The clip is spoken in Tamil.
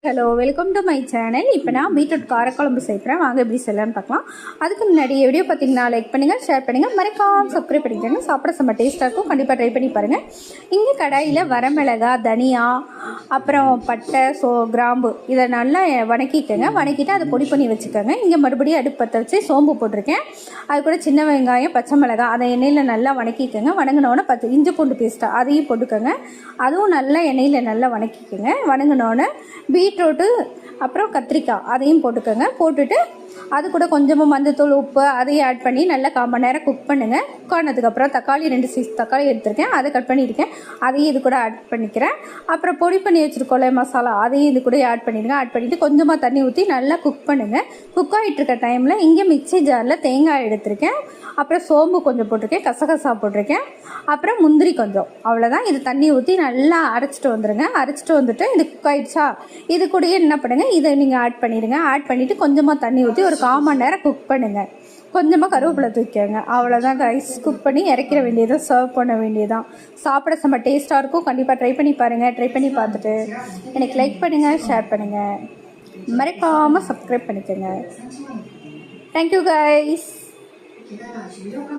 Hello, welcome to my channel. இப்போ நான் பீட்ரூட் காரக்குழம்பு சேர்க்குறேன். வாங்க எப்படி செய்யலான்னு பார்க்கலாம். அதுக்கு முன்னாடி வீடியோ பார்த்தீங்கன்னா லைக் பண்ணுங்கள், ஷேர் பண்ணுங்கள், மறக்காம சப்ஸ்கிரைப் பண்ணிக்கோங்க. சாப்பிட செம்ம டேஸ்ட்டாக இருக்கும், கண்டிப்பாக ட்ரை பண்ணி பாருங்கள். இங்கே கடாயில் வரமிளகா, தனியா, அப்புறம் பட்டை, கிராம்பு இதை நல்லா வணக்கிக்கோங்க. வணக்கிட்டு அதை பொடி பண்ணி வச்சுக்கோங்க. இங்கே மறுபடியும் அடுப்பு பற்ற வச்சு சோம்பு போட்டிருக்கேன். அது கூட சின்ன வெங்காயம், பச்சை மிளகாய் அதை எண்ணெயில் நல்லா வணக்கிக்கோங்க. வணங்கினோடனே இஞ்சி பூண்டு பேஸ்ட்டாக அதையும் போட்டுக்கோங்க. அதுவும் நல்லா எண்ணெயில் நல்லா வணக்கிக்கோங்க. வணங்கினோடனே பீட்ரூட்டு அப்புறம் கத்திரிக்காய் அதையும் போட்டுக்கோங்க. போட்டுட்டு அது கூட கொஞ்சமாக மஞ்சத்தூள், உப்பு அதையும் ஆட் பண்ணி நல்லா 1/4 மணி நேரம் குக் பண்ணுங்கள். குக் ஆனதுக்கப்புறம் தக்காளி 2 சைஸ் தக்காளி எடுத்திருக்கேன், அதை கட் பண்ணியிருக்கேன். அதையும் இது கூட ஆட் பண்ணிக்கிறேன். அப்புறம் பொடி பண்ணி வச்சுருக்கோம்ல மசாலா, அதையும் இது கூட ஆட் பண்ணிடுங்க. ஆட் பண்ணிவிட்டு கொஞ்சமாக தண்ணி ஊற்றி நல்லா குக் பண்ணுங்கள். குக் ஆகிட்டு இருக்க டைமில் இங்கே மிக்ஸி ஜாரில் தேங்காய் எடுத்திருக்கேன், அப்புறம் சோம்பு கொஞ்சம் போட்டிருக்கேன், கசகசா போட்டிருக்கேன், அப்புறம் முந்திரி கொஞ்சம், அவ்வளோதான். இது தண்ணி ஊற்றி நல்லா அரைச்சிட்டு வந்துடுங்க. அரைச்சிட்டு வந்துட்டு இது குக் ஆகிடுச்சா, இது கூடயே என்ன பண்ணுங்கள், இதை நீங்கள் ஆட் பண்ணிடுங்க. ஆட் பண்ணிவிட்டு கொஞ்சமாக தண்ணி ஊற்றி ஒரு 1/4 மணி நேரம் குக் பண்ணுங்கள். கொஞ்சமாக கருவேப்பிலை தூக்கிக்கோங்க. அவ்வளோதான் கைஸ், குக் பண்ணி இறக்கிற வேண்டியதான், சர்வ் பண்ண வேண்டியதான். சாப்பிட செம்ம டேஸ்ட்டாக இருக்கும். கண்டிப்பாக ட்ரை பண்ணி பாருங்கள். ட்ரை பண்ணி பார்த்துட்டு எனக்கு லைக் பண்ணுங்கள், ஷேர் பண்ணுங்கள், மறக்காமல் சப்ஸ்கிரைப் பண்ணிக்கோங்க. Thank you guys.